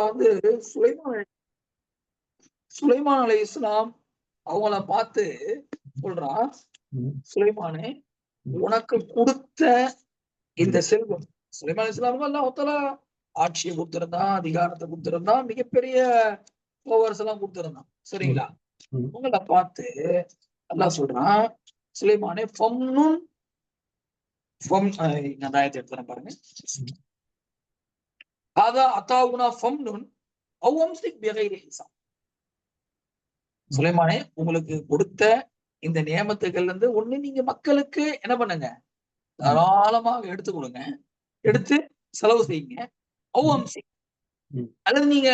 வந்து சுலைமான் சுலைமான் அலைஹிஸ்ஸலாம் அவங்கள பார்த்து சொல்றான், சுலைமானே உனக்கு கொடுத்த இந்த செல்வம். சுலைமான் அலைஹிஸ்ஸலாமுக்கு அல்லாஹ் தஆலா ஆட்சியை குடுத்திருந்தான், அதிகாரத்தை குடுத்திருந்தான், மிகப்பெரிய பவர்ஸ் எல்லாம் குடுத்திருந்தான். சரிங்களா? உங்கள பார்த்து அல்லாஹ் சொல்றான், சுலைமானே ஃபம்னுன் நான் ஆயத்தை எடுத்துறேன் பாருங்க. ஹாதா அதாவுனா ஃபம்னுன் அவ் அம்சிக் பிகைரி ஹிசாப். சுலைமானே உங்களுக்கு கொடுத்த இந்த நியமத்துகள்ல இருந்து ஒண்ணு நீங்க மக்களுக்கு என்ன பண்ணுங்க, தாராளமாக எடுத்து கொடுங்க, எடுத்து செலவு செய்யுங்க. அவ் அம்சிக் அல்லது நீங்க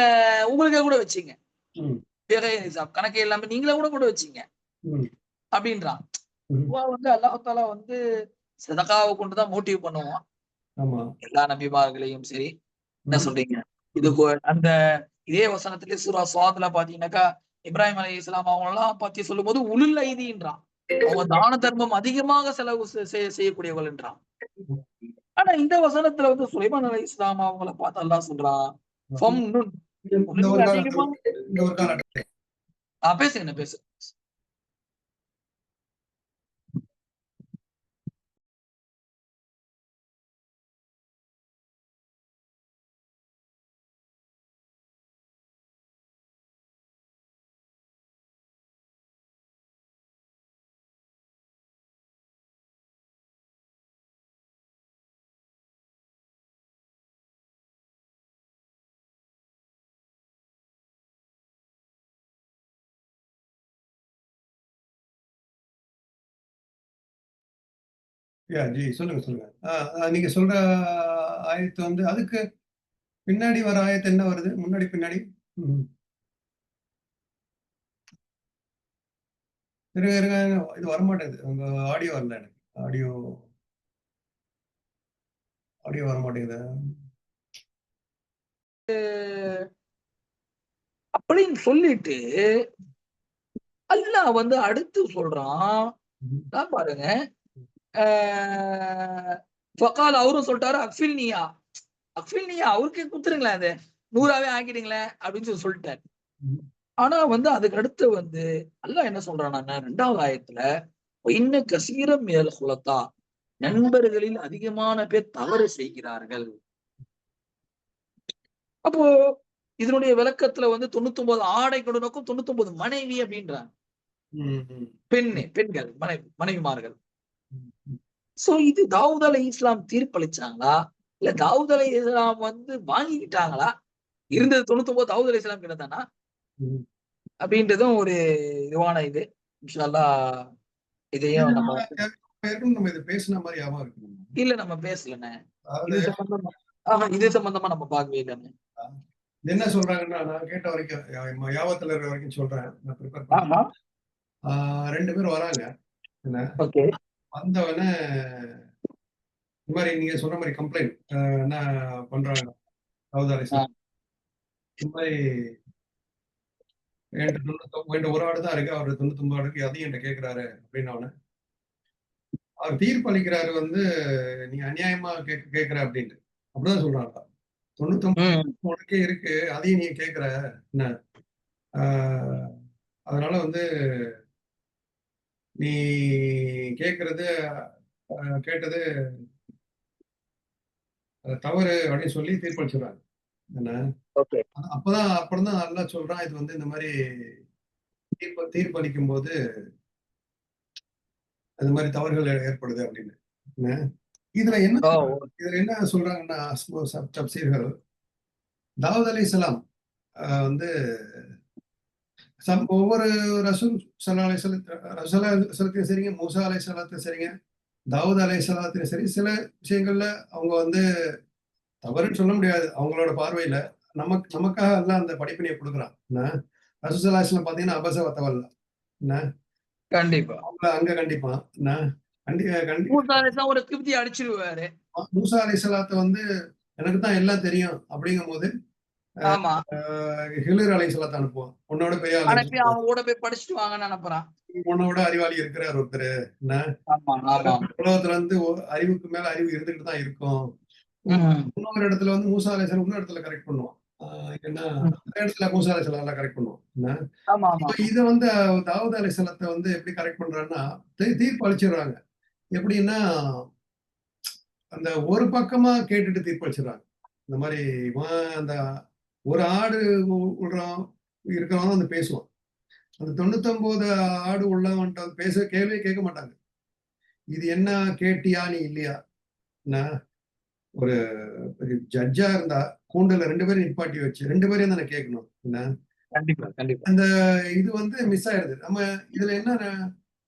உங்களுக்கே கூட வச்சீங்க, பிகைரி ஹிசாப் கணக்கு எல்லாமே நீங்களே கூட வச்சீங்க அப்படின்றான். வந்து அல்லாஹ் தஆலா வந்து சதகாவை கொண்டுதான் மோட்டிவ் பண்ணுவான் எல்லா நபிமார்களையும். சரி, என்ன சொல்றீங்க? இது அந்த இதே வசனத்திலே சூரா ஸாத்ல பாத்தீங்கன்னாக்கா இப்ராஹிம் அலைஹிஸ்ஸலாம் அவங்க எல்லாம் பத்தி சொல்லும்போது உலுல் ஐதின்றான். அவங்க தான தர்மம் அதிகமாக செலவு செய்யக்கூடியவர்கள் என்றான். ஆனா இந்த வசனத்துல வந்து சுலைமான் அலைஹிஸ்ஸலாம் அவங்கள பார்த்து அல்லாஹ் சொல்றான், ஃபம்னுன் அதிகமா பேசுங்க பேசு. ஜி சொல்லுங்க சொல்லுங்க. நீங்க சொல்ற ஆயத்து வந்து அதுக்கு பின்னாடி வர ஆயத்து என்ன வருது? முன்னாடி பின்னாடி இருங்க இது வரமாட்டேங்குது. உங்க ஆடியோ வரல எனக்கு. ஆடியோ வரமாட்டேங்குது. அப்படின்னு சொல்லிட்டு அல்லாஹ் வந்து அடுத்து சொல்றான், நான் பாருங்க, ஃபகால் அவரும் சொல்லிட்டாரு, அக்ஃபில்னியா அவருக்கே குடுத்துருங்களேன், அது 100ஆவே ஆக்கிடுங்களேன் அப்படின்னு சொல்லிட்டாரு. ஆனா வந்து அதுக்கு அடுத்து வந்து அல்லாஹ் என்ன சொல்றான்னா 2வது ஆயத்துல, இன்ன கசீரம் மினல் குலத்தா, நண்பர்களில் அதிகமான பேர் தவறு செய்கிறார்கள். அப்போ இதனுடைய விளக்கத்துல வந்து 99 ஆடை கொண்டு நோக்கம் 99 மனைவி அப்படின்றாங்க. பெண்கள் மனைவிமார்கள். சோ இது தாவூத் அலைஹிஸ்ஸலாம் தீர்ப்பளிச்சாங்களா, இல்ல தாவூத் அலைஹிஸ்ஸலாம் வந்து வாங்கிக்கிட்டாங்களா, இருந்தது 99 தாவூத் அலைஹிஸ்ஸலாம் கிட்ட தானா அப்படின்றதும் ஒரு இதுவான இது. இன்ஷா அல்லாஹ் இதையும் நம்ம இது பேசின மாதிரி ஞாபகம் இருக்கு. இல்ல நம்ம பேசலண்ணே. இது சம்பந்தமா நம்ம பார்க்கவே இல்லைண்ணே. என்ன சொல்றாங்கன்னா, நான் கேட்ட வரைக்கும் யாவத்துல இருக்கிற வரைக்கும் சொல்றேன். நான் ப்ரிப்பேர் பண்ணேன். 2 பேர் வராங்க. என்ன வந்தவனே இந்த மாதிரி நீங்க சொன்ன மாதிரி கம்ப்ளைண்ட் என்ன பண்றாங்க தாவூத் அலைஹிஸ்ஸலாம், இந்த மாதிரி என்கிட்ட ஒரு ஆடு தான் இருக்கு, அவரு 99 இருக்கு, அதையும் என்கிட்ட கேட்கிறாரு அப்படின்னு அவர் தீர்ப்பு அளிக்கிறாரு வந்து நீ அநியாயமா கேட்கிற அப்படின்ட்டு அப்படிதான் சொல்றாங்க. 99 உனக்கே இருக்கு, அதையும் நீ கேட்கிற என்ன, அதனால வந்து நீ கேட்கறது கேட்டது தவறு அப்படின்னு சொல்லி தீர்ப்பளிச்சுடுறாங்க. என்ன அப்புறம் தான் நல்லா சொல்றான், இது வந்து இந்த மாதிரி தீர்ப்பளிக்கும் போது அது மாதிரி தவறுகள் ஏற்படுது அப்படின்னு. இதுல என்ன சொல்றாங்கன்னா தப்சீர்கள், தாவூத் அலைஹிஸ்ஸலாம் வந்து ஒவ்வொரு ரசூல் ஸல்லல்லாஹு அலைஹி வஸல்லம் சரிங்க, மூசா அலைஹிஸ்ஸலாத்தையும் சரிங்க, தாவூத் அலைஹிஸ்ஸலாத்தையும் சரி, சில விஷயங்கள்ல அவங்க வந்து தவறுன்னு சொல்ல முடியாது அவங்களோட பார்வையில. நமக்காக எல்லாம் அந்த படிப்பினையை கொடுக்குறான். ரசூல் ஸல்லல்லாஹு அலைஹி வஸல்லம் பாத்தீங்கன்னா அபஸ வதவல்ல என்ன, கண்டிப்பா அங்க கண்டிப்பா ஒரு கிப்தி அடிச்சிருவாரு. மூசா அலைஹிஸ்ஸலாத்தை வந்து எனக்கு தான் எல்லாம் தெரியும் அப்படிங்கும் போது ஹிலர் அலைஹிஸ்ஸலாத்தை அனுப்புவான், உன்னோட பெரிய அவங்க கூட போய் படிச்சுட்டு வாங்கன்னு அனுப்புறான். உன்னோட அறிவாளி இருக்கிறார் ஒருத்தர், உலகத்துல வந்து அறிவுக்கு மேல அறிவு இருந்துகிட்டு தான் இருக்கும். இன்னொரு இடத்துல வந்து மூசா அலைஹிஸ்ஸலாம் இன்னொரு இடத்துல கரெக்ட் பண்ணுவான். என்ன, நீ வந்து மூசா அலைஹிஸ்ஸலாத்தை வந்து நீ வந்து அறிவாளி இருக்கிறார் ஒருத்தர், உலகத்துல வந்து அறிவுக்கு மேல அறிவு இருந்துகிட்டு தான் இருக்கும். இன்னொரு இடத்துல வந்து மூசா அலைஹிஸ்ஸலாம் இன்னொரு இடத்துல கரெக்ட் பண்ணுவான். ஏன்னா அந்த இடத்துல மூசா அலைஹிஸ்ஸலாம் கரெக்ட் பண்ணுவோம். என்ன? ஆமா ஆமா இப்ப இத வந்து தாவூத் அலைஹிஸ்ஸலாத்த வந்து எப்படி கரெக்ட் பண்றாருன்னா, தீர்ப்பு அளிச்சிடுறாங்க. எப்படின்னா, அந்த ஒரு பக்கமா கேட்டுட்டு தீர்ப்பு அளிச்சிடுறாங்க. இந்த மாரி இவன் அந்த ஒரு ஆடு விடுறான் இருக்கிறவன் வந்து பேசுவான். அந்த 99 ஆடு உள்ளவன்ட்ட பேச கேள்வியே கேட்க மாட்டாங்க. இது என்ன கேட்டியா? நீ இல்லையா? என்ன? ஒரு ஜட்ஜா இருந்தா கூண்டுல 2 பேரும் நிப்பாட்டி வச்சு 2 பேரையும் தானே கேட்கணும். என்ன? கண்டிப்பா கண்டிப்பா அந்த இது வந்து மிஸ் ஆயிடுது. நம்ம இதுல என்ன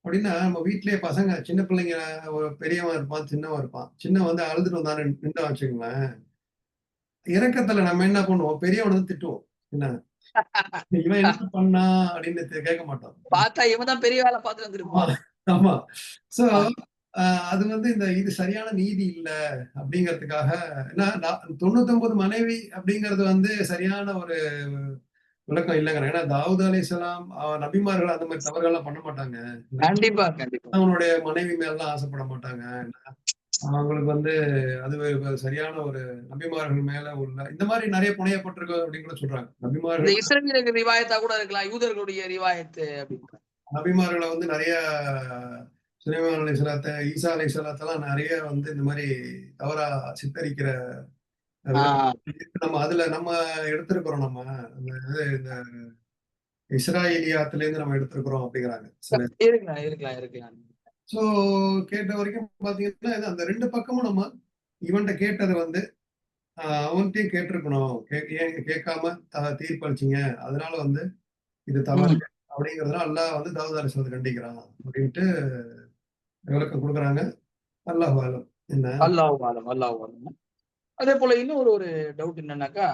அப்படின்னா, நம்ம வீட்லயே பசங்க சின்ன பிள்ளைங்க ஒரு பெரியவன் இருப்பான், சின்னவன் இருப்பான். சின்னவன் வந்து அழுதுட்டு வந்தான்னு நின்னுட்டான் வச்சுக்கங்களேன், இரக்கத்துல நம்ம என்ன பண்ணுவோம், பெரியவன வந்து திட்டுவோம். என்ன? இவன் என்ன பண்ணான் அப்படின்னு கேட்க மாட்டோம். பார்த்தா இவன் தான் பெரிய வேலை பார்த்துட்டு ஆமா, வந்திருப்பான். ஆமா. சோ ஆ, அது வந்து இது சரியான நீதி இல்ல அப்படிங்கிறதுக்காக ஏன்னா 99 மனைவி அப்படிங்கிறது வந்து சரியான ஒரு விளக்கம் இல்லைங்கிறாங்க. ஏன்னா தாவூத் அலைஹிஸ்ஸலாம் நபிமார்கள் அந்த மாதிரி தவறுகள்லாம் பண்ண மாட்டாங்க. கண்டிப்பா கண்டிப்பா அவனுடைய மனைவி மேலலாம் ஆசைப்பட மாட்டாங்க. அவங்களுக்கு வந்து அது சரியான ஒரு நபிமார்கள் மேல உள்ள இந்த மாதிரி நிறைய புனையப்பட்டிருக்கு அப்படின்னு கூட சொல்றாங்க. இந்த நபிமார்கள் இஸ்ரவேலுக்கு ரிவாயத்தா கூட இருக்கலாம், யூதர்களுடைய ரிவாயத்து அப்படின்னு. நபிமார்கள வந்து நிறைய சுலைமான் அலைஹிஸ்ஸலாத்த, ஈசா அலைஹிஸ்ஸலாத்தலாம் நிறைய வந்து இந்த மாதிரி தவறா சித்தரிக்கிற ஆஹ் நம்ம அதுல நம்ம எடுத்திருக்கிறோம் நம்ம. அந்த இந்த இஸ்ராயேலியாத்திலேருந்து நம்ம எடுத்திருக்கிறோம் அப்படிங்கிறாங்க. சில இருக்கலாம் இருக்கலாம் இருக்கலாம். சோ கேட்ட வரைக்கும் பாத்தீங்கன்னா, அந்த 2 பக்கமும் நம்ம இவன்ட்ட கேட்டத வந்து அவன்ட்டயும் கேட்டிருக்கணும். ஏன் கேட்காம தீர்ப்பளிச்சீங்க. அதனால வந்து இது தவறு ம். அப்படிங்கிறதுனால அல்லாஹ் வந்து தாவூத் அலைஹிஸ்ஸலாத்த கண்டிக்கிறான் அப்படின்ட்டு விளக்கம் குடுக்குறாங்க. அல்லாஹு அலம். என்ன? அல்லாஹ் ஆலம் அல்லாஹ் ஆலம். அதே போல இன்னொரு ஒரு டவுட் என்னன்னாக்கா,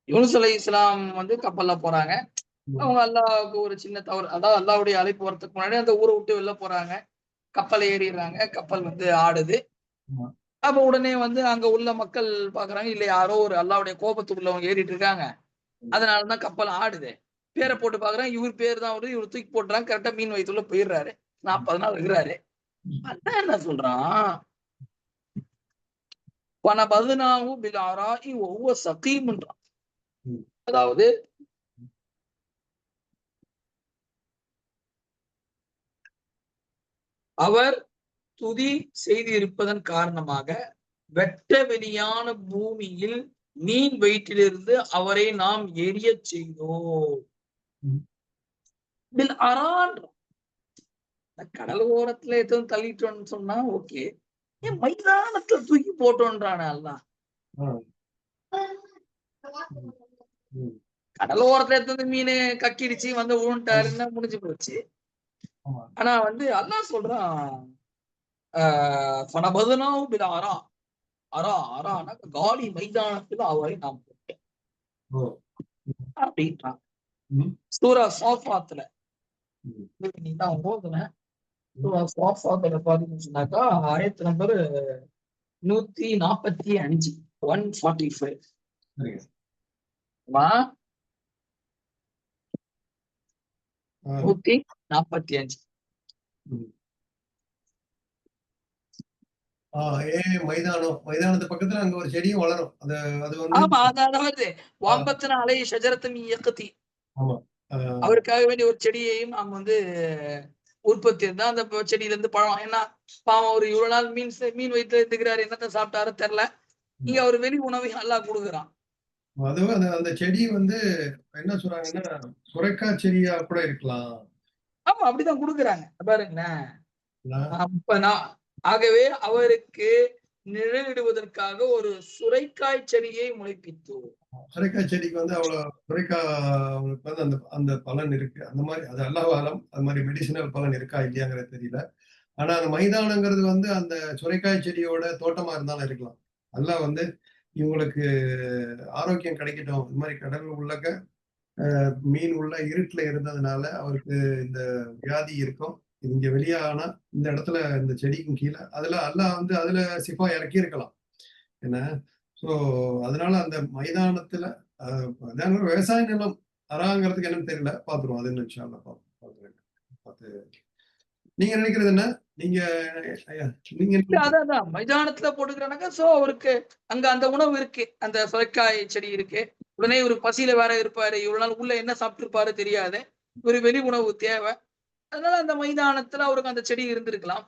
யூனுஸ் அலைஹிஸ்ஸலாம் வந்து கப்பல்ல போறாங்க. ம். அவங்க அல்லாஹ்வுக்கு ஒரு சின்ன தவறு, அதாவது அல்லாஹ்வுடைய அழைப்பு வரதுக்கு முன்னாடி அந்த ஊரை விட்டு வெளில போறாங்க. கப்பல்ல ஏறிடுறாங்க. கப்பல் வந்து ஆடுது. ஆமா. அப்ப உடனே வந்து அங்க உள்ள மக்கள் பாக்குறாங்க, இல்ல யாரோ ஒரு அல்லாஹ்வுடைய கோபத்துக்குள்ளவங்க ஏறிட்டு இருக்காங்க. அதனால தான் கப்பல் ஆடுது. பேர போட்டு பாக்குறான். இவர் பேர் தான் வருது. இவரு தூக்கி போட்டுறாங்க. கரெக்ட்டா மீன் வயித்துக்குள்ள போயிடுறாரு. 40 நாள் இருக்கிறாரு. அல்லாஹ் என்ன சொல்றான்? "வனபதுனாஹு பில் அராஇ வஹுவ ஸகீம்ன்றான்." ம். அதாவது அவர் துதி செய்திருப்பதன் காரணமாக வெட்ட வெளியான பூமியில் மீன் வயிற்றிலிருந்து அவரை நாம் எரியச் செய்தோம். ம். பில் அரான் கடல் ஓரத்துல எதுவும் தள்ளிட்டோம்னு சொன்னா ஓகே. ஏன் மைதானத்துல தூக்கி போட்டோன்றானே அல்லாஹ். ஆ. ம். ம். கடல் ஓரத்துல எடுத்து மீன் கக்கிடுச்சு வந்து ஆமா. விழுந்துட்டாருன்னா முடிஞ்சு போச்சு. ஆமா. ஆனா வந்து அல்லாஹ் சொல்றான், ஃபனபதுனாஹு பில் அரா. அரான்னா காலி மைதானத்துல அவரை நாம் போட்டோம் ஓ! அப்படின்றான். ம். சூரா ஸாஃபாத்ல ம். நீ தான் ஓதுன. ம். சூரா ஸாஃபாத்ல பாத்தீங்கன்னு சொன்னாக்கா, ஆயத்து நம்பர் 145 145 சரிங்க. வா ஆ. 145. ம். ஆ மைதானம். மைதானத்து பக்கத்துல அங்க ஒரு செடியும் வளரும். அது வந்து ஆமா. அதாவது ஆ. வம்பத்னா அலைஹி ஷஜரத்துன் மின் யக்தீன். ஆமா. ஆ. அவருக்காக வேண்டிய ஒரு செடியையும் நாம் வந்து உற்பத்தி இருந்தா அந்த செடியில இருந்து பழம். ஏன்னா, பாவம் அவரு இவ்வளவு நாள் மீன் வயித்துல இருந்துக்கிறாரு. என்னத்த சாப்பிட்டாரோ தெரியல. ஆமா. இங்க அவரு வெளி உணவையும் அல்லாஹ் குடுக்குறான். அதுவும் அந்த செடி வந்து என்ன சொல்றாங்கன்னா, சுரைக்காய் செடியா கூட இருக்கலாம். ஆமா, அப்படிதான் குடுக்குறாங்க. பாருங்களேன். நான் அப்ப நான் ஆகவே அவருக்கு நிழலிடுவதற்காக ஒரு சுரைக்காய் செடியை முளைப்பித்தோம். சுரைக்காய் செடிக்கு வந்து சுரைக்காய் அவங்களுக்கு வந்து அந்த அந்த பலன் இருக்கு. அந்த மாரி அது அல்லாஹ் ஆலம். அது மாரி மெடிசினல் பலன் இருக்கா இல்லையாங்கிறது தெரியல. ஆனா அந்த மைதானங்கிறது வந்து அந்த சுரைக்காய் செடியோட தோட்டமா இருந்தாலும் இருக்கலாம். அல்லாஹ் வந்து இவங்களுக்கு ஆரோக்கியம் கிடைக்கட்டும். இது மாரி கடல்ல உள்ளக்க மீன் உள்ள இருட்டுல இருந்ததுனால அவருக்கு இந்த வியாதி இருக்கும். இங்க வெளியானா இந்த இடத்துல இந்த செடிக்கும் கீழ அதுல அல்லாஹ் வந்து அதுல ஷிஃபா இறக்கியிருக்கலாம். என்ன? ஸோ அதனால அந்த மைதானத்துல அ அதான் விவசாய நிலம் அறாங்கிறதுக்கு என்னன்னு தெரியல. பார்த்துருவோம். அது என்னன்னு இன்ஷா அல்லாஹ் பார்த்து நீங்க நினைக்கிறது என்ன? நீங்க நீங்க அதான் மைதானத்துல போட்டுக்கிறானாக்கா சோ அவருக்கு அங்க அந்த உணவு இருக்கு, அந்த சுரைக்காய் செடி இருக்கு. உடனே ஒரு பசியில வேற இருப்பாரு, இவ்வளவு நாள் உள்ள என்ன சாப்பிட்டு இருப்பாரு தெரியாது, ஒரு வெளி உணவு தேவை. அதனால அந்த மைதானத்துல அவருக்கு அந்த செடி இருந்திருக்கலாம்.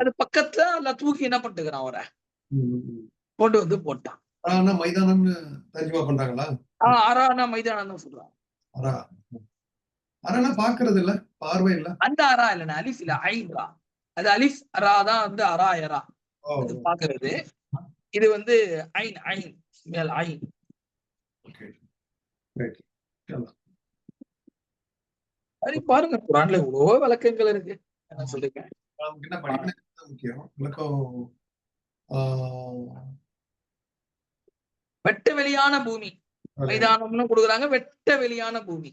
அது பக்கத்துல அல்ல தூக்கி என்ன பண்ணிட்டுக்கிறான், அவரை கொண்டு வந்து போட்டான். மைதானம்னு தர்ஜுமா பண்றாங்களா? அரானா மைதானம் தான் சொல்றான். அரா பாக்குறது இல்ல, பார்வை இல்ல. அந்த அரா இல்ல, அலிஃப் இல்ல, ஐன் ரா. அது அலிஃப் ரா தான் வந்து அரா யரா, அது பாக்குறது. இது வந்து ஐன், ஐன் மேல் ஐன். அது பாருங்க, குர்ஆன்ல எவ்வளவோ விளக்கங்கள் இருக்கு. என்ன சொல்றீங்க? நமக்கு என்ன படிக்கிறது முக்கியம். விளக்கம் வெட்ட வெளியான பூமி, மைதானம்னு கொடுக்குறாங்க, வெட்ட வெளியான பூமி.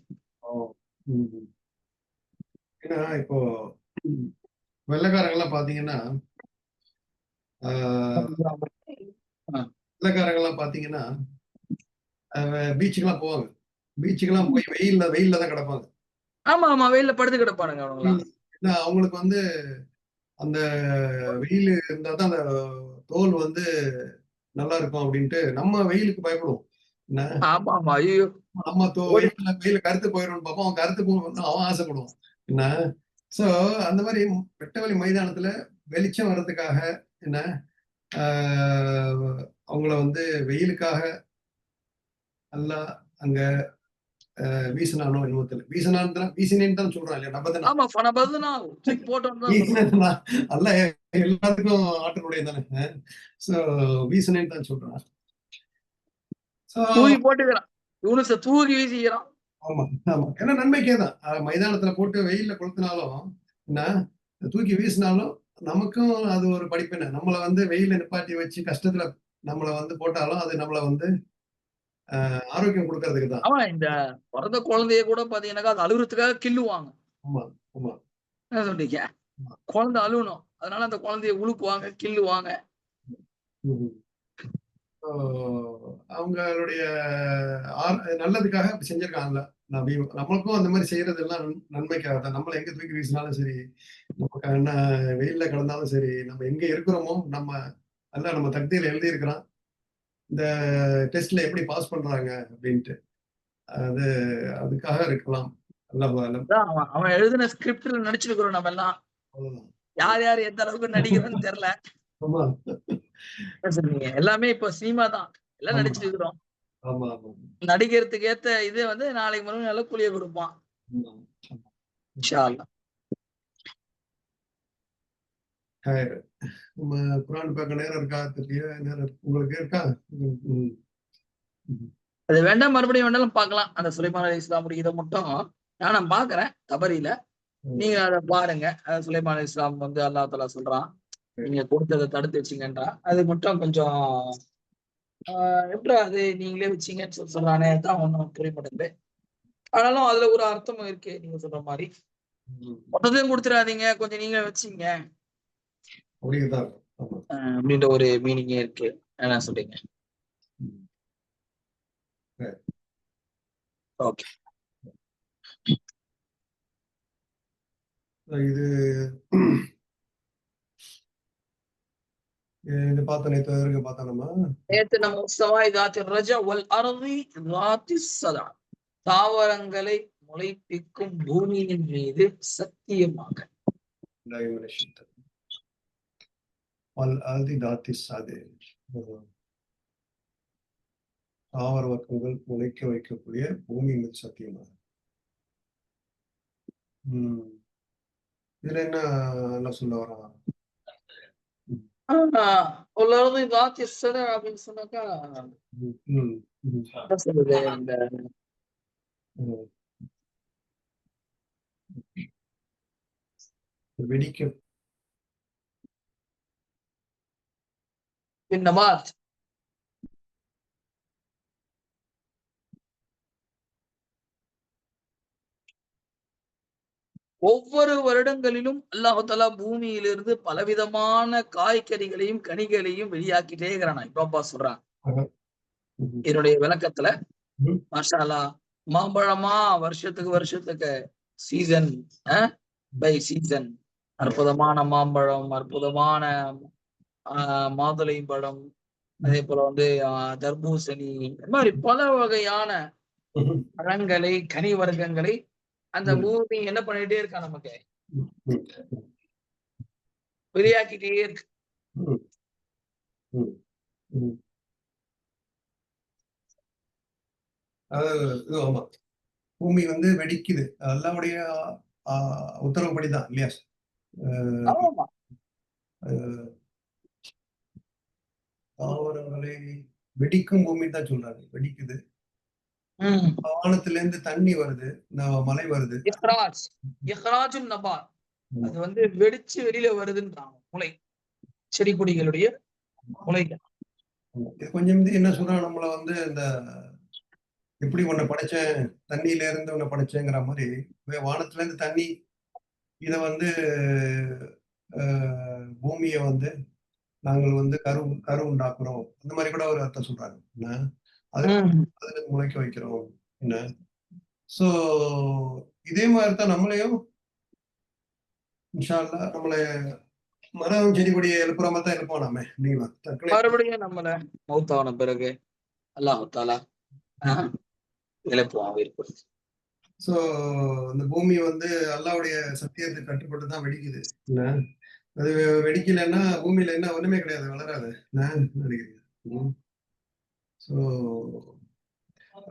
ஏன்னா இப்போ வெள்ளைக்காரங்கெல்லாம் பாத்தீங்கன்னா வெள்ளைக்காரங்கெல்லாம் பாத்தீங்கன்னா பீச்சுக்கெல்லாம் போவாங்க. பீச்சுக்கெல்லாம் போய் வெயில்ல தான் கிடப்பாங்க. ஆமா ஆமா, வெயில்ல படுத்து கிடப்பானுங்க அவங்க. அவங்களுக்கு வந்து அந்த வெயில் இருந்தா தான் அந்த தோல் வந்து நல்லா இருக்கும் அப்படின்ட்டு நம்ம வெயிலுக்கு பயப்படுவோம். ஆமா ஆமா, ஐயோ நம்ம வெயில கருத்து போயிடும்னு பார்ப்போம். அவன் கருத்து போகணும்னு அவன் ஆசைப்படுவான். என்ன சோ அந்த மாதிரி வெட்டவெளி மைதானத்துல வெளிச்சம் வர்றதுக்காக என்ன அவங்கள வந்து வெயிலுக்காக நல்லா அங்க வீசினானோ என்னமோ தெரியல. வீசினேன்னு தான் சொல்றான் இல்லையா? அல்ல எல்லாத்துக்கும் ஆற்றலுடைய தானே. சோ வீசினேன்னு தான் சொல்றான். தூக்கி போட்டுக்கிறான், யூனுஸ தூக்கி வீசிக்கிறான். ஆமா ஆமா, ஏன்னா நன்மைக்கே தான். மைதானத்துல போட்டு வெயில்ல கொளுத்தினாலும் என்ன, தூக்கி வீசினாலும் நமக்கும் அது ஒரு படிப்பினை. நம்மளை வந்து வெயில நிப்பாட்டி வச்சு கஷ்டத்துல நம்மளை வந்து போட்டாலும் அது நம்மளை வந்து ஆரோக்கியம் கொடுக்கறதுக்கு தான். ஆமா, இந்த பிறந்த குழந்தைய கூட பாத்தீங்கன்னாக்கா அது அழுகுறதுக்காக கிள்ளுவாங்க. ஆமா ஆமா, என்ன சொல்றீங்க? குழந்தை அழுவணும், அதனால அந்த குழந்தைய உழுக்குவாங்க, கிள்ளுவாங்க. அவங்களுடைய நல்லதுக்காக செஞ்சிருக்காங்கல்ல. நம்மளுக்கும் அந்த மாதிரி செய்யறது எல்லாம் நன்மைக்காக தான். நம்மள எங்க தூக்கி வீசினாலும் சரி, நமக்கு என்ன வெயில்ல கிடந்தாலும் சரி, நம்ம எங்க இருக்கிறோமோ நம்ம எல்லாம் நம்ம தகுதியில எழுதி இருக்கிறோம். இந்த டெஸ்ட்ல எப்படி பாஸ் பண்றாங்க அப்படின்ட்டு அது அதுக்காக இருக்கலாம். அவன் எழுதின ஸ்கிரிப்ட்ல நடிச்சிருக்கிறோம் நம்ம எல்லாம். யார் யார் எந்த அளவுக்கு நடிக்கிறோம்னு தெரியல. எல்லாமே இப்ப சினிமா தான், எல்லாம் நடிச்சிட்டு இருக்கிறோம். நடிக்கிறதுக்கு ஏத்த இது வந்து நாளைக்கு மறுபடியும் நல்ல கூலிய கொடுப்பான். இன்ஷா அல்லாஹ். குர்ஆன் பார்க்க நேரம் இருக்கா? உங்களுக்கு இருக்கா? அது வேண்டாம், மறுபடியும் வேண்டாலும் பார்க்கலாம். அந்த சுலைமான் அலைஹிஸ்ஸலாம் இதை மட்டும் நான் பாக்குறேன் தபரியில. நீங்க அதை பாருங்க. சுலைமான் அலைஹிஸ்ஸலாம் வந்து அல்லாஹ் தஆலா சொல்றான், நீங்க கொடுத்ததை தடுத்து வச்சீங்கன்றா. அது மட்டும் கொஞ்சம் எப்படி அது நீங்களே வச்சீங்கன்னு சொல்றானே தான் ஒன்றும் புரிய மாட்டேங்குது. ஆனாலும் அதுல ஒரு அர்த்தமும் இருக்கு, நீங்க சொல்ற மாதிரி. மொத்தத்தையும் கொடுத்துடாதீங்க, கொஞ்சம் நீங்க வச்சீங்க அப்படின்ற ஒரு மீனிங்கே இருக்கு. என்ன சொல்றீங்க? ஓகே, இது இது பார்த்த நேற்று பார்த்தா நம்ம சவாய் தாத்தி ரஜா வல் அர்தி தாத்தி ஸதா, தாவரங்களை முளைப்பிக்கும் பூமியின் மீது சத்தியமாக. தாவர வர்க்கங்கள் முளைக்க வைக்கக்கூடிய பூமி மீது சத்தியமாக. இதுல என்ன சொல்ல வரான்? அப்படின்னு சொன்னாக்கா வெடிக்க النبات. ஒவ்வொரு வருடங்களிலும் அல்லாஹ் தஆலா பூமியிலிருந்து பலவிதமான காய்கறிகளையும் கனிகளையும் வெளியாக்கிட்டே இருக்கிறான். இப்பப்பா சொல்றான் என்னுடைய விளக்கத்துல. மாஷா அல்லாஹ், மாம்பழமா வருஷத்துக்கு சீசன் பை சீசன் அற்புதமான மாம்பழம், அற்புதமான மாதுளை பழம், அதே போல வந்து தர்பூசணி, இந்த மாதிரி பல வகையான பழங்களை, கனி வர்க்கங்களை அந்த பூமி என்ன பண்ணிட்டே இருக்கா, நமக்கு வெளியாக்கிட்டே இருக்கு. ஆமா, பூமி வந்து வெடிக்குது. அல்லாவுடைய உத்தரவுப்படிதான் இல்லையா? தாவரங்களை வெடிக்கும் பூமி தான் சொல்றாங்க. வெடிக்குது. வானத்துல இருந்து தண்ணி வருது, மழை வருது. அது வந்து வெடிச்சு வெளியில வருதுன்றாங்க. முளை, செடி கொடிகளுடைய முளைகள். இது கொஞ்சம் என்ன சொல்றாங்க, நம்மள வந்து இந்த எப்படி உன்னை படைச்சேன், தண்ணியில இருந்து உன்னை படைச்சேங்கிற மாதிரி வானத்துல இருந்து தண்ணி இத வந்து பூமியை வந்து நாங்கள் வந்து கரு உண்டாக்குறோம், அந்த மாதிரி கூட ஒரு அர்த்தம் சொல்றாங்க. அதுல முளைக்க வைக்கிறோம் என்ன. சோ இதே மாதிரி தான் நம்மளையும் இன்ஷா அல்லாஹ் நம்மள மரம் செடி கொடியை எழுப்புற மாதிரி தான் எழுப்போம் நாம. மறுபடியும் நம்மள மௌத்தான பிறகு அல்லாஹ் தஆலா எழுப்புவான். சோ இந்த பூமி வந்து அல்லாஹ்வுடைய சத்தியத்துக்கு கட்டுப்பட்டு தான் வெடிக்குது. அது வெடிக்கலைன்னா பூமியில என்ன ஒண்ணுமே கிடையாது, வளராது. சோ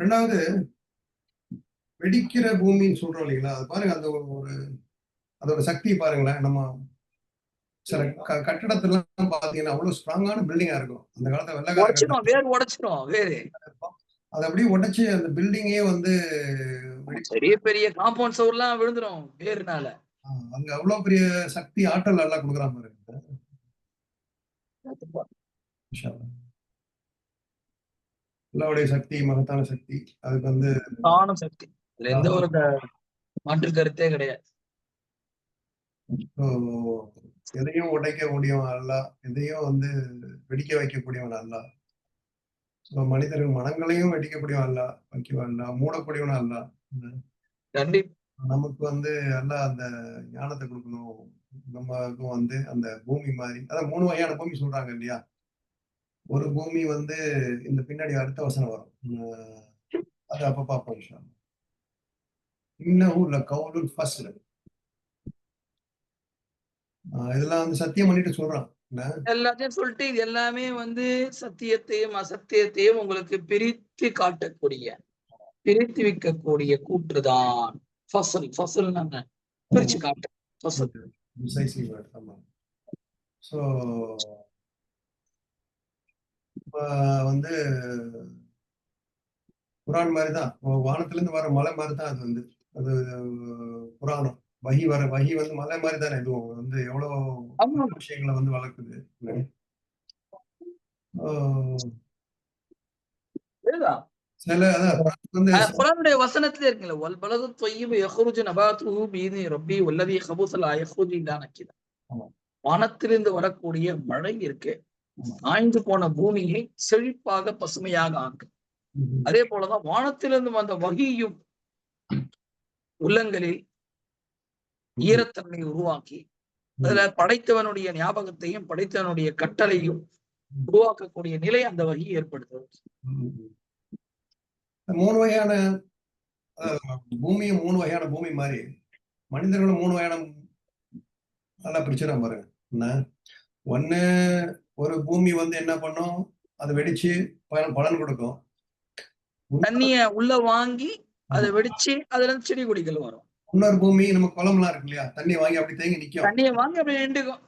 ரெண்டாவது வெடிக்கிற பூமின்னு சொல்றோம் இல்லைங்களா, அது பாருங்க, அந்த ஒரு அதோட சக்தி பாருங்களேன். நம்ம சில கட்டடத்துல பாத்தீங்கன்னா அவ்வளவு ஸ்ட்ராங்கான பில்டிங்கா இருக்கும். அந்த காலத்துல வெள்ளக்காரங்க அதை அப்படியே உடைச்சு அந்த பில்டிங்கே வந்து பெரிய பெரிய காம்பவுண்ட் சவுர்லாம் விழுந்துரும் வேறுனால. அங்க அவ்வளவு பெரிய சக்தி, ஆற்றல் எல்லாம் கொடுக்குறான் பாருங்க. அல்லாஹ்வுடைய சக்தி மகத்தான சக்தி. அதுக்கு வந்து சக்தி, எந்த ஒரு மாற்று கருத்தே கிடையாது. எதையும் உடைக்க முடியவன் அல்லாஹ், எதையும் வந்து வெடிக்க வைக்கக்கூடியவன் அல்லாஹ். மனிதர்கள் மனங்களையும் வெடிக்கக்கூடியவன் அல்லாஹ், வைக்கவன் அல்லாஹ், மூடக்கூடியவன் அல்லாஹ். நமக்கு வந்து அல்லாஹ் அந்த ஞானத்தை கொடுக்கணும். நமக்கும் வந்து அந்த பூமி மாதிரி, அதான் 3 வகையான பூமி சொல்றாங்க இல்லையா. ஒரு பூமி வந்து இந்த பின்னாடி அடுத்த வசனம் வரும், அது அப்ப பார்ப்போம் இன்ஷா அல்லாஹ். இன்னஹு லகவுலுல் ஃபஸ்ல். இதெல்லாம் வந்து சத்தியம் பண்ணிட்டு சொல்றான். எல்லாத்தையும் சொல்லிட்டு இது எல்லாமே வந்து சத்தியத்தையும் அசத்தியத்தையும் உங்களுக்கு பிரித்து காட்டக்கூடிய, பிரித்து வைக்கக்கூடிய கூற்றுதான் ஃபஸ்ல். ஃபஸ்ல்னா பிரிச்சு காட்டு. சோ வந்து குரான் மாதிரிதான், வானத்துல இருந்து வர மலை மாதிரிதான் அது வந்து. அது புராணம் வஹி வந்து மலை மாதிரி தானே. இதுவும் வந்து எவ்வளவு விஷயங்களை வந்து வளர்க்குது. வசனத்திலே இருக்குல்ல, வல் பலது தொய்யிபு யஹ்ருஜு நபாத்துஹு பீஇذن ரப்பி வல்லதி கபுஸ லா யஹ்ருஜு இல்லா நக்கிதா. வானத்திலிருந்து வரக்கூடிய மழை இருக்கு, காய்ந்து போன பூமியை செழிப்பாக பசுமையாக ஆக்கு. அதே போலதான் வானத்திலிருந்து வந்த வஹியும் உள்ளங்களில் ஈரத்தன்மை உருவாக்கி அதுல படைத்தவனுடைய ஞாபகத்தையும் படைத்தவனுடைய கட்டளையும் உருவாக்கக்கூடிய நிலை அந்த வகி ஏற்படுத்துது. 3 வகையான பூமியும் 3 வகையான பூமி மாதிரி மனிதர்களும் 3 வகையான நல்லா பிரிச்சுனா பாருங்க. ஒண்ணு, ஒரு பூமி வந்து என்ன பண்ணும், அது வெடிச்சு பலன் கொடுக்கும். தண்ணிய உள்ள வாங்கி அதை வெடிச்சு அதுல இருந்து செடி கொடிகள் வரும். இன்னொரு பூமி நம்ம குளம்லாம் இருக்கு இல்லையா, தண்ணி வாங்கி அப்படி தேங்கி நிக்கும். தண்ணியை வாங்கி அப்படி நின்றுக்கும்,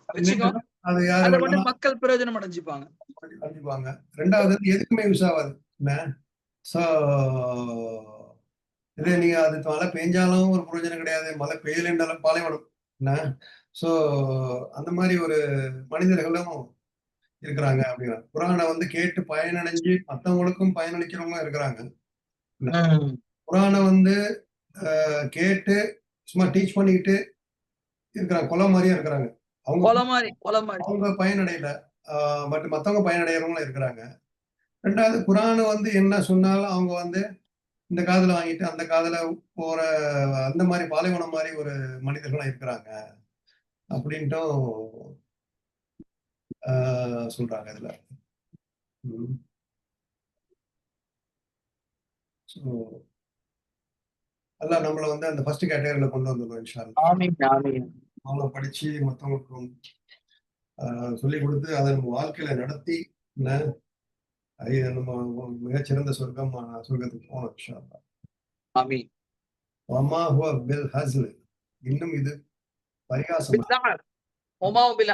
அது யாரு மக்கள் பிரயோஜனம் அடைஞ்சுப்பாங்க. ரெண்டாவது எதுக்குமே யூஸ் ஆகாது. சோ இதே நீங்க அது மழை பெஞ்சாலும் ஒரு பிரயோஜனம் கிடையாது, மழை பெய்யலைன்றாலும் பாலைவனம். சோ அந்த மாதிரி ஒரு மனிதர்களும் இருக்கிறாங்க அப்படின்னா, குரானை வந்து கேட்டு பயனடைஞ்சு மற்றவங்களுக்கும் பயனளிக்கிறவங்க இருக்கிறாங்க. குரானை வந்து கேட்டு சும்மா டீச் பண்ணிக்கிட்டு இருக்கிறாங்க, கொலை மாதிரியும் இருக்கிறாங்க. அவங்க பயனடையல, பட் மற்றவங்க பயனடைகிறவங்களும் இருக்கிறாங்க. ரெண்டாவது, குரான் வந்து என்ன சொன்னாலும் அவங்க வந்து இந்த காதுல வாங்கிட்டு அந்த காதுல போற அந்த மாதிரி பாலைவனம் மாதிரி ஒரு மனிதர்களும் இருக்கிறாங்க. அப்படின்ட்டும் சொல்றாங்க இதுல. ஸோ அல்லாஹ் நம்மள வந்து அந்த ஃபர்ஸ்ட் கேட்டகரியில கொண்டு வந்துடணும் இன்ஷா அல்லாஹ். ஆமீன் ஆமீன். அவங்கள படிச்சு மற்றவங்களுக்கும் சொல்லிக் கொடுத்து அதை நம்ம வாழ்க்கையில நடத்தி நம்ம மிகச்சிறந்த சொர்க்கத்துக்கு போகணும் இன்ஷா அல்லாஹ். ஆமீன். வமா ஹுவ பில் ஹஸ்ல், இன்னும் இது பரிகாசம்,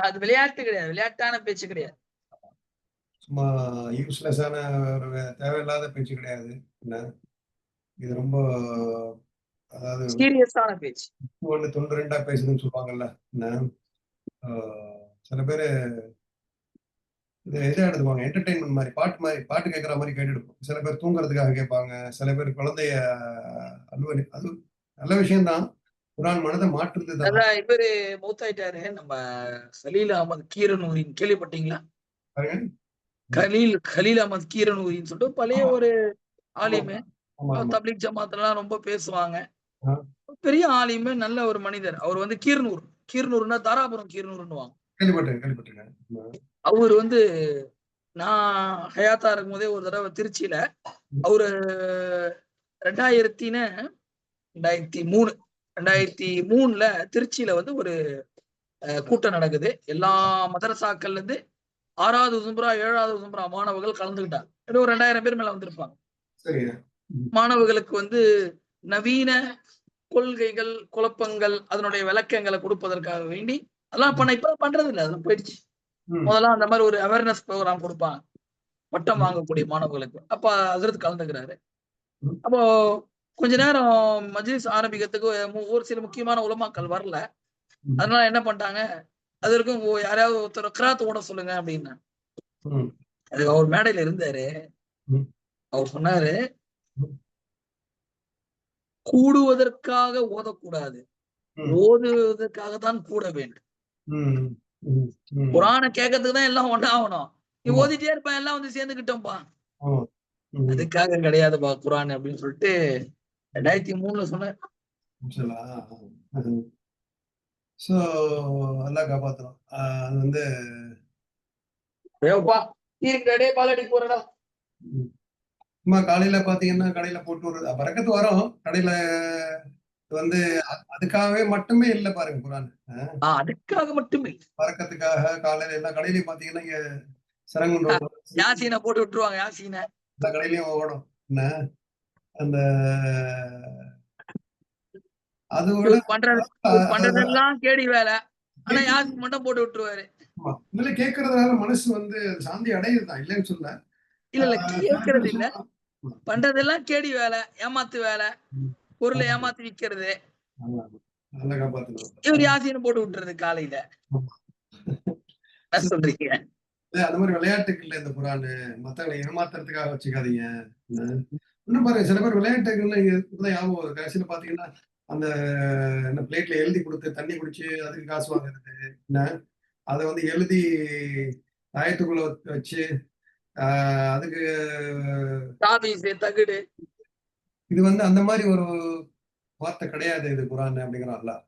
அது விளையாட்டு கிடையாது, விளையாட்டான பேச்சு கிடையாது, சும்மா யூஸ்லெஸ்ஸான ஒரு தேவையில்லாத பேச்சு கிடையாது. என்ன இது ரொம்ப, அதாவது சீரியஸான பேச்சு. ஒண்ணு தொண்டு ரெண்டா பேசுதுன்னு சொல்லுவாங்கல்ல. என்ன சில பேரு இதை எடுத்துப்பாங்க என்டர்டைன்மெண்ட் மாதிரி, பாட்டு கேட்கற மாதிரி கேட்டுடுப்போம். சில பேர் தூங்குறதுக்காக கேட்பாங்க, சில பேர் குழந்தைய அலுவலி, அது நல்ல விஷயம்தான். குர்ஆன் மனதை மாற்றுது தான். அதான் இவரு மூத்தாயிட்டாரு, நம்ம கலீல் அஹமத் கீரனூரின், கேள்விப்பட்டீங்களா? கலீல் அஹமத் கீரனூரின்னு சொல்லிட்டு பழைய ஒரு ஆலிமு, தப்லீக் ஜமாத்லாம் ரொம்ப பேசுவாங்க, பெரிய ஆலிமு, நல்ல ஒரு மனிதர். அவர் வந்து கீரனூர்னா தாராபுரம் கீரனூர்னுவாங்க. கேள்விப்பட்டிருக்கேன். அவர் வந்து நான் ஹயாத்தா இருக்கும் போதே ஒரு தடவை திருச்சியில, அவரு 2003ல திருச்சியில வந்து ஒரு கூட்டம் நடக்குது. எல்லா மதரசாக்கள்ல இருந்து 6வது சும்ரா 7வது சும்ரா மாணவர்கள் கலந்துக்கிட்டாங்க. ஒரு 2000 பேர் மேல வந்திருப்பாங்க. மாணவர்களுக்கு வந்து நவீன கொள்கைகள், குழப்பங்கள், அதனுடைய விளக்கங்களை கொடுப்பதற்காக வேண்டி அதெல்லாம் இப்ப பண்றது இல்லை, அதெல்லாம் போயிடுச்சு. முதல்ல அந்த மாதிரி ஒரு அவேர்னஸ் ப்ரோக்ராம் கொடுப்பாங்க பட்டம் வாங்கக்கூடிய மாணவர்களுக்கு. அப்ப ஹஜ்ரத் கலந்துக்கிறாரு. அப்போ கொஞ்ச நேரம் மஜ்லிஸ் ஆரம்பிக்கிறதுக்கு ஒரு சில முக்கியமான உலமாக்கள் வரல. அதனால என்ன பண்ணிட்டாங்க, அதற்கும் யாராவது ஒருத்தர் கிராத் ஓட சொல்லுங்க அப்படின்னா. அதுக்கு அவர் மேடையில இருந்தாரு. அவர் சொன்னாரு, கூடுவதற்காக ஓதக்கூடாது, ஓதுவதற்காக தான் கூட வேண்டும். குர்ஆனை கேட்கறதுக்கு தான் எல்லாம் ஒண்ணா ஆகணும். நீ ஓதிட்டே இருப்ப, எல்லாம் வந்து சேர்ந்துக்கிட்டோம்பா, அதுக்காக கிடையாதுப்பா குர்ஆன் அப்படின்னு சொல்லிட்டு 2003ல சொன்னார். சோ அல்லாஹ் காப்பாத்தணும். அது வந்து பாலடி போறடா, சும்மா காலையில பாத்தீங்கன்னா கடையில போட்டு விடுறது பறக்கத்து வரும். கடையில வந்து அதுக்காகவே மட்டுமே இல்ல பாருங்க குர்ஆன். அதுக்காக மட்டுமே, பறக்கத்துக்காக காலையில எல்லா கடையிலயும் பாத்தீங்கன்னா இங்க சிறங்குண்டோம் யாசீனை போட்டு விட்டுருவாங்க. யாசீனை எல்லா கடையிலயும் ஓடும். என்ன அந்த அது விட பண்றதெல்லாம் கேடி வேலை, ஆனா யாருக்கு மட்டும் போட்டு விட்டுருவாரு. இதுல கேட்கறதுனால மனசு வந்து சாந்தி அடையுதுதான், இல்லைன்னு சொல்ல. இல்ல கேட்கறது இல்ல, பண்றதெல்லாம் கேடி வேலை, ஏமாத்து வேலை, பொருளை ஏமாத்தி விக்கிறது. இவர் யாசீனை போட்டு விட்டுறது காலையில. என்ன சொல்றீங்க? அந்த மாதிரி விளையாட்டுக்கு இல்ல இந்த குர்ஆன், மத்தவங்களை ஏமாத்துறதுக்காக வச்சுக்காதீங்க. இன்னும் பாருங்க, சில பேர் விளையாட்டுகள்ல ஞாபகம் கடைசியில பாத்தீங்கன்னா அந்த என்ன பிளேட்ல எழுதி கொடுத்து தண்ணி குடிச்சு அதுக்கு காசு வாங்குறது, என்ன அதை வந்து எழுதி ஆயத்துக்குள்ள வச்சு அதுக்கு தகுடு, இது வந்து அந்த மாதிரி ஒரு வார்த்தை கிடையாது இது குர்ஆன் அப்படிங்கிற அல்லாஹ்.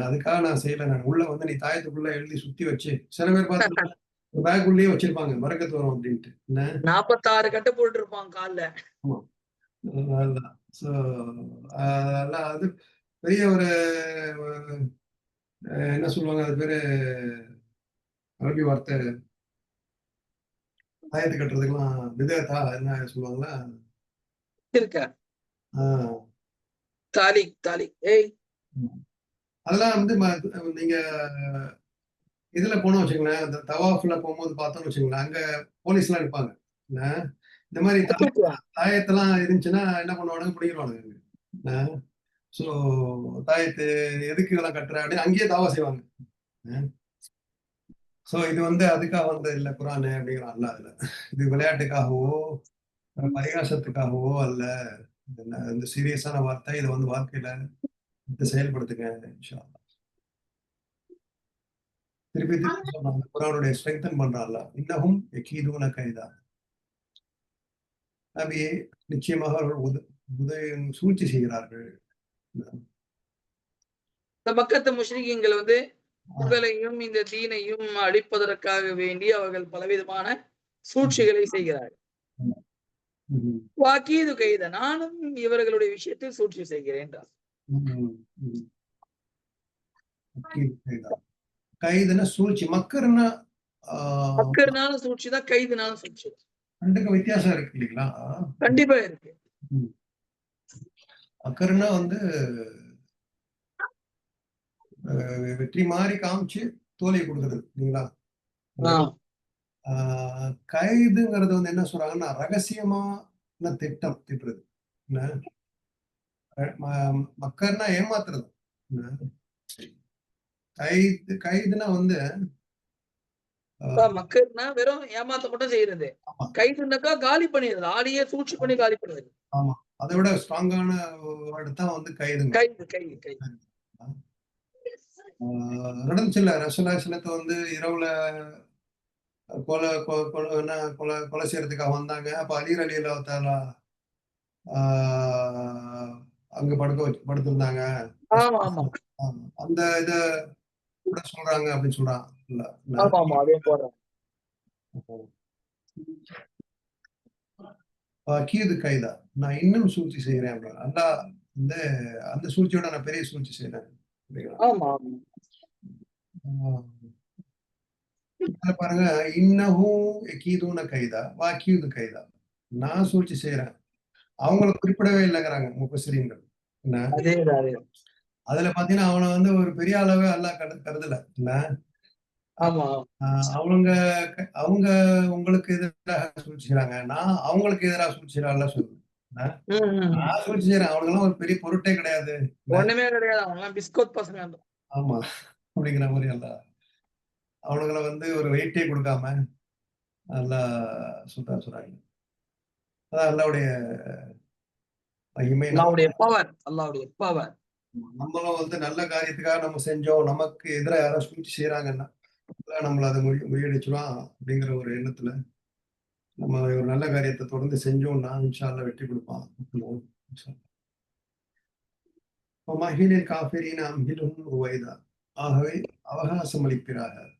அதுக்காக நான் செய்யல. நான் உள்ள வந்து நீ தாயத்துக்குள்ள எழுதி சுத்தி வச்சு, சில பேர் பார்த்து பேக் உள்ளேயே வச்சிருப்பாங்க பரக்கத்து வரும் அப்படின்ட்டு. 46 கட்டு போட்டு இருப்பாங்க கால்ல. அது பெரிய ஒரு என்ன சொல்லுவாங்க, அது பேரு அரபி வார்த்தை, ஆயத்து கட்டுறதுக்கெல்லாம் விதத்தா என்ன சொல்லுவாங்களா இருக்க தாலி ஏய் அதெல்லாம் வந்து நீங்க இதுல போனோம் வச்சுங்களேன், அந்த தவாஃப்ல போகும்போது பார்த்தோம்னு வச்சுங்களேன், அங்க போலீஸ் எல்லாம் இருப்பாங்க. இந்த மாதிரி தாயத்தெல்லாம் இருந்துச்சுன்னா என்ன பண்ணுவானுங்க, பிடிக்கிறவானுங்க. சோ தாயத்து எதுக்கு இதெல்லாம் கட்டுற அப்படின்னு அங்கேயே தாவா செய்வாங்க. சோ இது வந்து அதுக்காக வந்து இல்ல குர்ஆன் அப்படிங்கிறான் அல்லாஹ். அதுல இது விளையாட்டுக்காகவோ பரிகாசத்துக்காகவோ அல்ல, இந்த சீரியஸான வார்த்தை. இதை வந்து வாழ்க்கையில செயல்படுத்துங்க இன்ஷா அல்லாஹ். திருப்பி சொல்றாங்க, குர்ஆனுடைய ஸ்ட்ரெங்தன் பண்றான்ல, இன்னஹும் யகீதுன கைதா, நபியே நிச்சயமாக அவர்கள் சூழ்ச்சி செய்கிறார்கள். இந்த பக்கத்து முஷ்ரிக்கீங்கள் வந்து உங்களையும் இந்த தீனையும் அழிப்பதற்காக வேண்டி அவர்கள் பலவிதமான சூழ்ச்சிகளை செய்கிறார்கள். வாக்கீது கைத, நானும் இவர்களுடைய விஷயத்தில் சூழ்ச்சி செய்கிறேன். கைதுன்னா சூழ்ச்சி, மக்கர்னா மக்கர்னால சூழ்ச்சி தான், கைதுனால சூழ்ச்சி. ரெண்டுக்கும் வித்தியாசம் இருக்கு இல்லைங்களா? கண்டிப்பா இருக்கு. மக்கர்னா வந்து வெற்றி மாதிரி காமிச்சு தோல்வி கொடுக்கறது இல்லைங்களா? கைதுங்கிறது வந்து என்ன சொல்றாங்கன்னா ரகசியமான திட்டம் திட்டுறது. மக்கர்னா ஏமாத்துறது. கைதுனா வந்து மக்கள்னா வெறும் ஏமாத்த மட்டும் செய்யறது. கைதுனாக்கா காலி பண்ணிடுறது, ஆளையே சூழ்ச்சி பண்ணி காலி பண்ணுறது. ஆமா, அதை விட ஸ்ட்ராங்கான வேர்டு தான் வந்து கைதுங்க. கைது. நடந்துச்சுல்ல, ரசூலுல்லாஹி வந்து இரவுல கொலை செய்யறதுக்காக வந்தாங்க. அப்ப அலி ரலியல்லாஹு தஆலா அங்க படுத்திருந்தாங்க. அந்த இத கூட சொல்றாங்க அப்படின்னு சொல்றான். அதே போடுறாங்க. கீது கைதா, நான் இன்னும் சூழ்ச்சி செய்யறேன் அப்படின்னு. அந்த அந்த சூழ்ச்சியோட நான் பெரிய சூழ்ச்சி செய்யறேன். பாருங்க, இன்னஹும் கீதுன கைதா வாக்கியுது கைதா, நான் சூழ்ச்சி செய்யறேன். அவங்களை குறிப்பிடவே இல்லைங்கிறாங்க முஃபஸ்ஸிரீன்கள். அதுல பாத்தீங்கன்னா அவனை வந்து ஒரு பெரிய அளவே அல்லாஹ் கருதல. அவங்க அவங்க உங்களுக்கு எதிராக சூழ்ச்சி செய்றாங்க, நான் அவங்களுக்கு எதிராக சூழ்ச்சி செய்யறாங்க சொல்லுவேன். நான் சூழ்ச்சி செய்யறேன், அவனுக்கு எல்லாம் ஒரு பெரிய பொருட்டே கிடையாது, ஒண்ணுமே கிடையாது, அவங்க பிஸ்கோட் பசங்க. ஆமா, அப்படிங்கிற மாதிரி அல்ல அவனுங்களை வந்து ஒரு வெயிட்டே கொடுக்காம நல்லா சொல்றாங்க. அதான் அல்லாவுடைய மகிமை, அல்லாவுடைய பவர். நம்மளும் வந்து நல்ல காரியத்துக்காக நம்ம செஞ்சோம், நமக்கு எதிராக யாரும் சூழ்ச்சி செய்யறாங்கன்னா நம்மள அதை முறியடிச்சிடும் அப்படிங்கிற ஒரு எண்ணத்துல நம்ம ஒரு நல்ல காரியத்தை தொடர்ந்து செஞ்சோம்னா இன்ஷா அல்லாஹ் வெற்றி கொடுப்பான். மஹிலில் காஃபிரீன அம்ஹிலும் ருவைதா, ஆகவே அவகாசம் அளிக்கிறார்கள்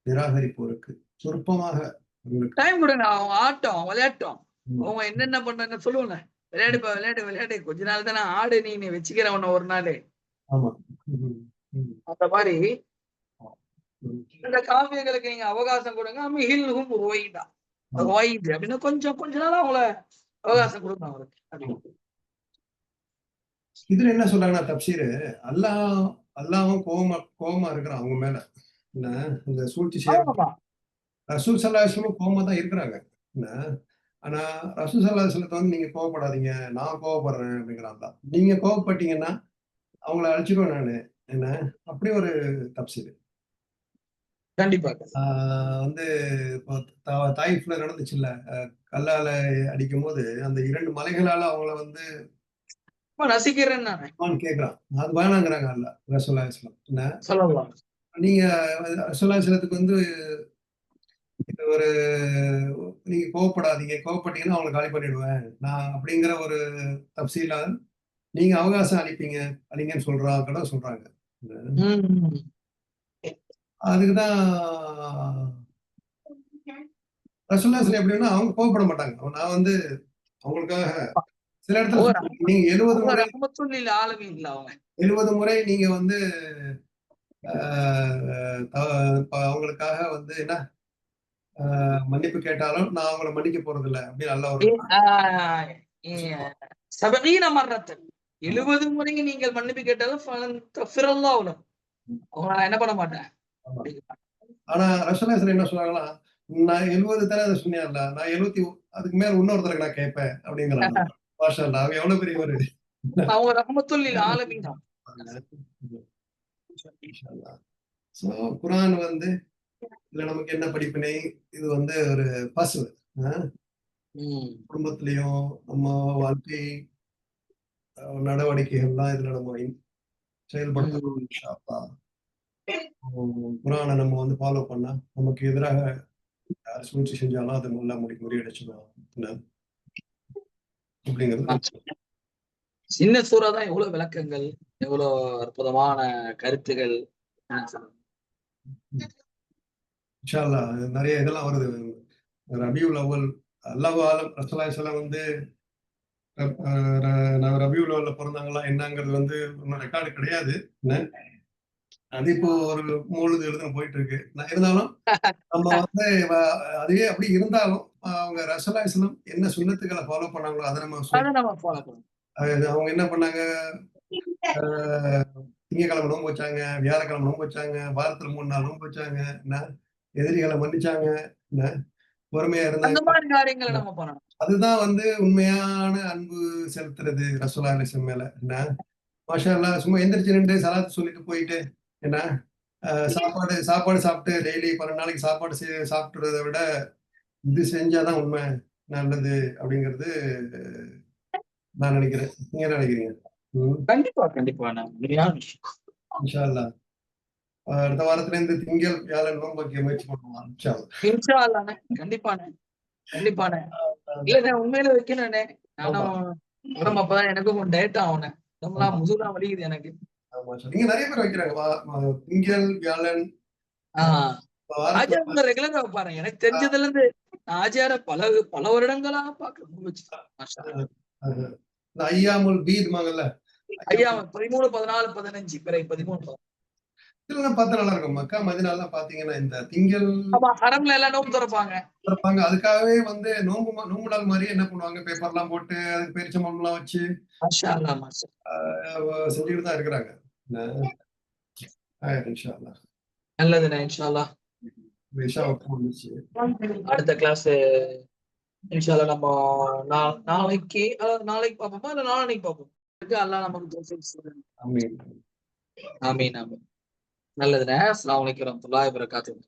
நிராகரிப்போருக்கு சொற்பமாக. டைம் கொடுங்க, அவங்க ஆட்டம் விளையாட்டம், அவங்க என்னென்ன பண்றாங்க சொல்லுவாங்க. விளையாடு கொஞ்ச நாள் தானே ஆடு, நீ வச்சுக்கிற உன்ன ஒரு நாள். ஆமா, அந்த மாதிரி இந்த காவியங்களுக்கு நீங்க அவகாசம் கொடுங்க. மிகில்ஹும் ருவைதா, ருவைது அப்படின்னா கொஞ்ச நாள் அவங்கள அவகாசம் கொடுங்க அவங்களுக்கு. இதுல என்ன சொல்றாங்கன்னா தப்சீரு, அல்லாஹ்வும் கோபமா இருக்கிறான் அவங்க மேல. இந்த சூழ்ச்சி செய்ய ரசூல் ஸல்லல்லாஹு அலைஹி வஸல்லம் கோபமா தான் இருக்கிறாங்க. ஆனா ரசூல் ஸல்லல்லாஹு அலைஹி வஸல்லம் வந்து நீங்க கோவப்படாதீங்க, நான் கோவப்படுறேன் அப்படிங்கிறான். நீங்க கோவப்பட்டீங்கன்னா அவங்கள அழிச்சிடுவேன் நானு, என்ன அப்படி ஒரு தப்சீரு. கண்டிப்பா வந்து தாயிஃப்ல நடந்துச்சுல்ல, கல்லால அடிக்கும் போது அந்த 2 மலைகளால அவங்கள வந்து நசிக்கிறேன் கேட்கிறான். அது வேணாங்கிறாங்க அல்ல ரசூலுல்லாஹி ஸல்லல்லாஹு அலைஹி வஸல்லம். நீங்க ரசூலுல்லாஹி ஸல்லல்லாஹு வந்து ஒரு நீங்க கோவப்பட்டீங்கன்னா அவங்களை காலி பண்ணிடுவேன் நான் அப்படிங்கிற ஒரு தப்சீலா நீங்க அவகாசம் அளிங்கன்னு சொல்றாங்க. அதுக்குதான் ரசூலுல்லாஹி ஸல்லல்லாஹு எப்படின்னா அவங்க கோவப்பட மாட்டாங்க. நான் வந்து அவங்களுக்காக சில இடத்துல நீங்க 70 முறை நீங்க வந்து அவங்களுக்காக வந்து என்ன மன்னிப்பு கேட்டாலும் நான் அவங்களை மன்னிக்க போறது இல்லை அப்படின்னு நல்லா ஒரு 70 முறை நீங்கள் மன்னிப்பு கேட்டாலும் என்ன பண்ண மாட்டேன். ஆனா ரசூலுல்லாஹி என்ன சொல்றாங்களா, நான் 70 தடவை அதை சொன்னேன்ல, நான் 70 அதுக்கு மேல இன்னொருத்தருக்கு நான் கேட்பேன் அப்படிங்கிறாங்க. மாஷா அல்லாஹ், அவங்க எவ்வளவு பெரிய ஒரு அவங்க ரஹ்மத்துல் லில் ஆலமீன். சோ குர்ஆன் வந்து இதுல நமக்கு என்ன படிப்பினை, இது வந்து ஒரு பசு குடும்பத்திலையும் நம்ம வாழ்க்கை நடவடிக்கைகள்லாம் இதுல நம்ம செயல்படுத்தணும். இன்ஷா அல்லாஹ் குர்ஆனை நம்ம வந்து ஃபாலோ பண்ணா நமக்கு எதிராக யார் சூழ்ச்சி செஞ்சாலும் அதை நல்லா முறியடிச்சிடும் அப்படிங்கிறது. சின்ன சூறா தான் எவ்வளவு விளக்கங்கள், எவ்வளவு அற்புதமான கருத்துகள், இன்ஷா அல்லாஹ் நிறைய இதெல்லாம் வருது. ரபியுல் அவ்வல் அல்லாஹு ஆலம் ரசூலுல்லாஹி ஸல்லல்லாஹு அலைஹி வஸல்லம் வந்து ரபியுல் அவ்வல்ல பிறந்தாங்களா என்னங்கிறது வந்து ஒன்றும் ரெக்கார்டு கிடையாது. அது இப்போ ஒரு மூழுது எழுதுன போயிட்டு இருக்கு. இருந்தாலும் நம்ம வந்து அதுவே அப்படி இருந்தாலும் அவங்க ரசூலுல்லாஹி ஸல்லல்லாஹு அலைஹி வஸல்லம் என்ன சுன்னத்துக்களை ஃபாலோ பண்ணாங்களோ அதை நம்ம அவங்க என்ன பண்ணாங்க, திங்கக்கிழமை நோன்பு வச்சாங்க, வியாழக்கிழமை நோன்பு வச்சாங்க, வாரத்துல 3 நாள் நோன்பு வச்சாங்க, எதிரிகளை மன்னிச்சாங்க, பொறுமையா இருந்தாங்க. அதுதான் வந்து உண்மையான அன்பு செலுத்துறது ரசூலுல்லாஹி அலைஹி வஸல்லம் மேல. என்ன மாஷா அல்லாஹ் சும்மா எந்திரிச்சு நின்று சலாத்து சொல்லிட்டு போயிட்டு என்ன சாப்பாடு சாப்பிட்டு டெய்லி 12 நாளைக்கு சாப்பாடு சாப்பிட்டுறதை விட இது செஞ்சாதான் உண்மை நல்லது அப்படிங்கிறது நான் நினைக்கிறேன். நீங்க என்ன நினைக்கிறீங்க? கண்டிப்பா இன்ஷா அல்லாஹ் அடுத்த வாரத்துல இருந்து திங்கள் வியாழன் நோன்பு வைக்க முயற்சி பண்ணுவோம். இன்ஷா அல்லாஹ் கண்டிப்பாண்ணே. இல்லண்ணே உண்மையில வைக்கணும்ண்ணே. நானும் உடம்பு அப்பதான் எனக்கும் கொஞ்சம் டயட் ஆகணும். உடம்புலாம் முதுகுலாம் வலிக்குது எனக்கு. நீங்க நிறைய பேர் வைக்கிறாங்க திங்கள் வியாழன். ஆச்சார ரெகுலரா வைப்பாரு. எனக்கு தெரிஞ்சதுல இருந்து ஆச்சார பல வருடங்களா பாக்குறேன். ஐயாமுல் பீத் மகள்ல ஐயா 13, 14, 15 பிறகு 13 இதெல்லாம் பார்த்தா நல்லா இருக்கும். மக்கா மதீனாலாம் பாத்தீங்கன்னா இந்த திங்கள் ஹரம்ல எல்லாம் நோம்பு திறப்பாங்க. அதுக்காகவே வந்து நோம்பு நாள் மாதிரி என்ன பண்ணுவாங்க, பேப்பர்லாம் போட்டு அதுக்கு பேரிச்சம்பழம்லாம் வச்சு செஞ்சுக்கிட்டு தான் இருக்கிறாங்க. நல்லதுண்ணே. இன்ஷா அல்லாஹ் அடுத்த கிளாஸ் இன்ஷா அல்லாஹ் நம்ம நாளைக்கு பார்ப்போமா இல்ல நாளைக்கு பார்ப்போம். அல்லாஹ் நமக்கு ஆமீன். நல்லதுண்ணே. அஸ்ஸலாமு அலைக்கும் வரஹ்மத்துல்லாஹி வபரகாத்துஹு.